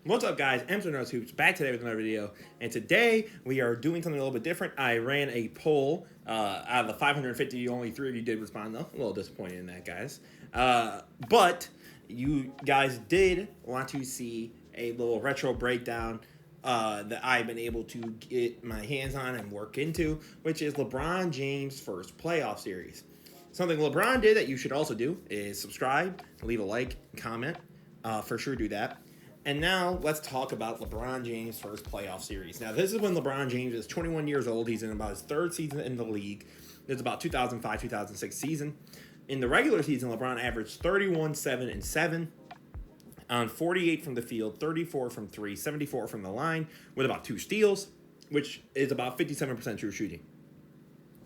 What's up, guys? Mr. Knows Hoops back today with another video, and today we are doing something a little bit different. I ran a poll. Out of the 550, only 3 of you did respond, though. A little disappointed in that, guys. But you guys did want to see a little retro breakdown that I've been able to get my hands on and work into, which is LeBron James' first playoff series. Something LeBron did that you should also do is subscribe, leave a like, comment. For sure do that. And now let's talk about LeBron James' first playoff series. Now, this is when LeBron James is 21 years old. He's in about his third season in the league. It's about 2005-2006 season. In the regular season, LeBron averaged 31, 7, and 7 on 48 from the field, 34 from 3, 74 from the line, with about 2 steals, which is about 57% true shooting.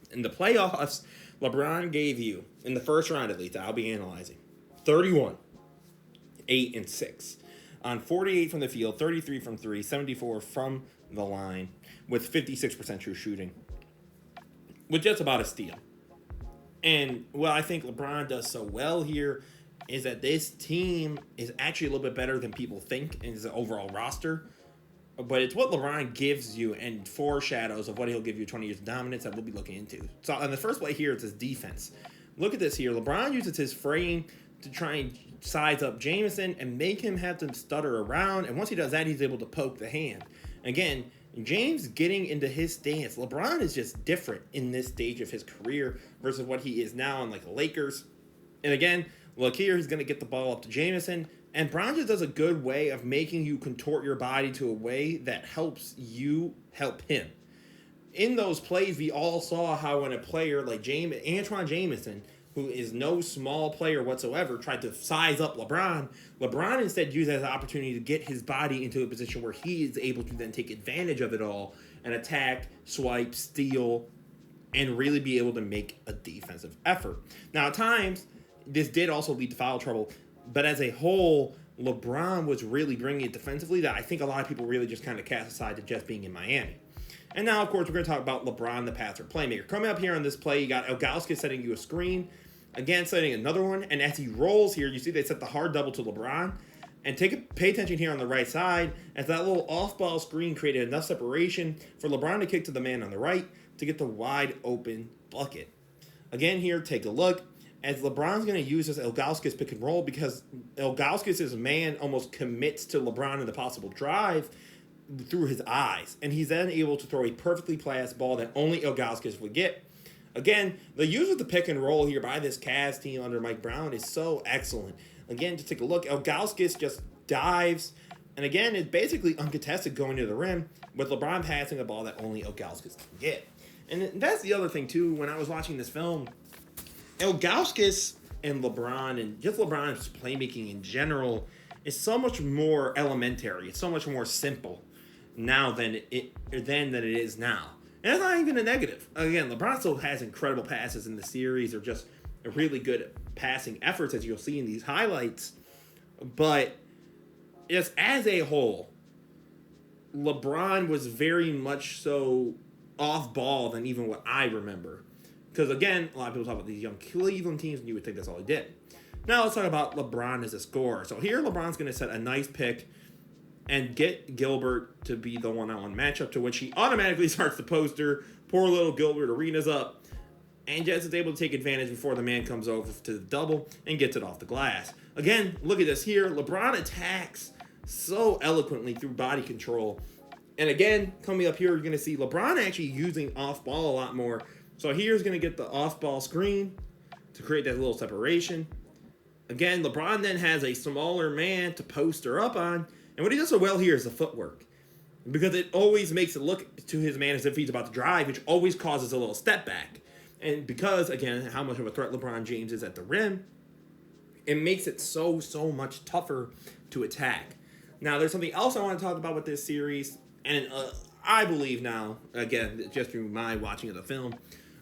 In the playoffs, LeBron gave you, in the first round at least, I'll be analyzing, 31, 8, and 6. On 48 from the field, 33 from 3, 74 from the line, with 56% true shooting, with just about a steal. And what I think LeBron does so well here is that this team is actually a little bit better than people think in his overall roster. But it's what LeBron gives you and foreshadows of what he'll give you 20 years of dominance that we'll be looking into. So on the first play here, it's his defense. Look at this here. LeBron uses his frame to try and size up Jameson and make him have to stutter around. And once he does that, he's able to poke the hand. Again, James getting into his stance. LeBron is just different in this stage of his career versus what he is now on like the Lakers. And again, look here, he's going to get the ball up to Jameson. And Bron just does a good way of making you contort your body to a way that helps you help him. In those plays, we all saw how when a player like Antoine Jameson, who is no small player whatsoever, tried to size up LeBron, LeBron instead used it as an opportunity to get his body into a position where he is able to then take advantage of it all and attack, swipe, steal, and really be able to make a defensive effort. Now, at times, this did also lead to foul trouble, but as a whole, LeBron was really bringing it defensively that I think a lot of people really just kind of cast aside to just being in Miami. And now, of course, we're going to talk about LeBron, the passer playmaker. Coming up here on this play, you got Ilgauskas setting you a screen. Again, setting another one. And as he rolls here, you see they set the hard double to LeBron. And pay attention here on the right side, as that little off-ball screen created enough separation for LeBron to kick to the man on the right to get the wide open bucket. Again here, take a look. As LeBron's going to use this Ilgauskas pick and roll because Ilgauskas' man almost commits to LeBron in the possible drive through his eyes. And he's then able to throw a perfectly placed ball that only Ilgauskas would get. Again, the use of the pick and roll here by this Cavs team under Mike Brown is so excellent. Again, just take a look. Ilgauskas just dives. And again, it's basically uncontested going to the rim with LeBron passing a ball that only Ilgauskas can get. And that's the other thing, too, when I was watching this film. Ilgauskas and LeBron and just LeBron's playmaking in general is so much more elementary. It's so much more simple now than it is now. And that's not even a negative. Again, LeBron still has incredible passes in the series or just really good passing efforts, as you'll see in these highlights. But just as a whole, LeBron was very much so off ball than even what I remember. Because, again, a lot of people talk about these young Cleveland teams, and you would think that's all he did. Now let's talk about LeBron as a scorer. So here LeBron's going to set a nice pick and get Gilbert to be the one-on-one matchup, to which he automatically starts the poster. Poor little Gilbert Arenas up. And just is able to take advantage before the man comes over to the double and gets it off the glass. Again, look at this here. LeBron attacks so eloquently through body control. And again, coming up here, you're going to see LeBron actually using off-ball a lot more. So here's going to get the off-ball screen to create that little separation. Again, LeBron then has a smaller man to poster up on. And what he does so well here is the footwork. Because it always makes it look to his man as if he's about to drive, which always causes a little step back. And because, again, how much of a threat LeBron James is at the rim, it makes it so much tougher to attack. Now, there's something else I want to talk about with this series. And I believe now, again, just through my watching of the film,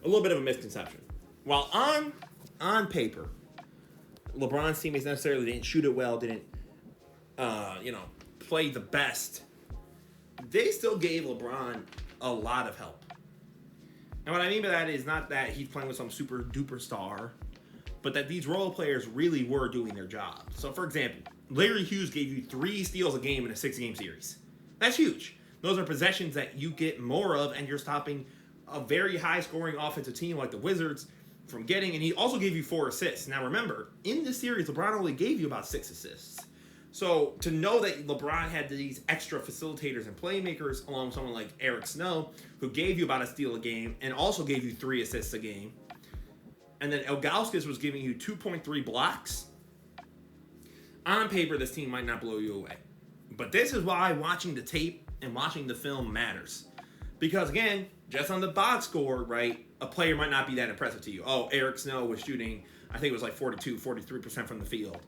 a little bit of a misconception. While on paper, LeBron's teammates necessarily didn't shoot it well, didn't play the best, they still gave LeBron a lot of help. And what I mean by that is not that he's playing with some super duper star, but that these role players really were doing their job. So, for example, Larry Hughes gave you 3 steals a game in a 6-game series. That's huge. Those are possessions that you get more of, and you're stopping a very high-scoring offensive team like the Wizards from getting. And he also gave you 4 assists. Now remember, in this series, LeBron only gave you about 6 assists. So to know that LeBron had these extra facilitators and playmakers, along with someone like Eric Snow, who gave you about a steal a game and also gave you 3 assists a game, and then Ilgauskas was giving you 2.3 blocks, on paper, this team might not blow you away. But this is why watching the tape and watching the film matters. Because, again, just on the box score, right, a player might not be that impressive to you. Oh, Eric Snow was shooting, I think it was like 42, 43% from the field.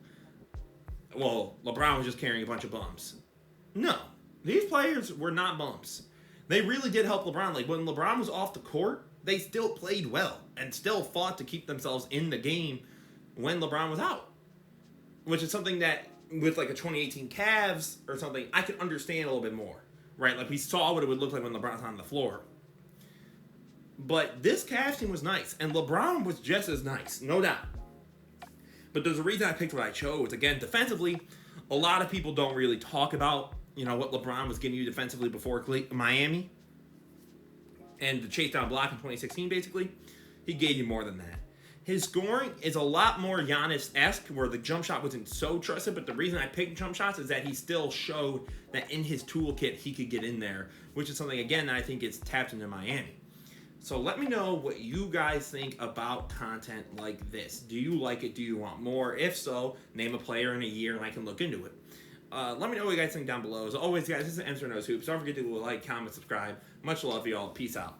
Well, LeBron was just carrying a bunch of bums. No, these players were not bums. They really did help LeBron. Like, when LeBron was off the court, they still played well and still fought to keep themselves in the game when LeBron was out. Which is something that, with like a 2018 Cavs or something, I could understand a little bit more. Right? Like, we saw what it would look like when LeBron's on the floor. But this Cavs team was nice, and LeBron was just as nice, no doubt. But there's a reason I picked what I chose. Again, defensively, a lot of people don't really talk about, what LeBron was giving you defensively before Miami. And the chase down block in 2016, basically. He gave you more than that. His scoring is a lot more Giannis-esque, where the jump shot wasn't so trusted. But the reason I picked jump shots is that he still showed that in his toolkit he could get in there, which is something, again, that I think is tapped into Miami. So let me know what you guys think about content like this. Do you like it? Do you want more? If so, name a player in a year and I can look into it. Let me know what you guys think down below. As always, guys, this is Answer Knows Hoops. Don't forget to like, comment, subscribe. Much love, y'all. Peace out.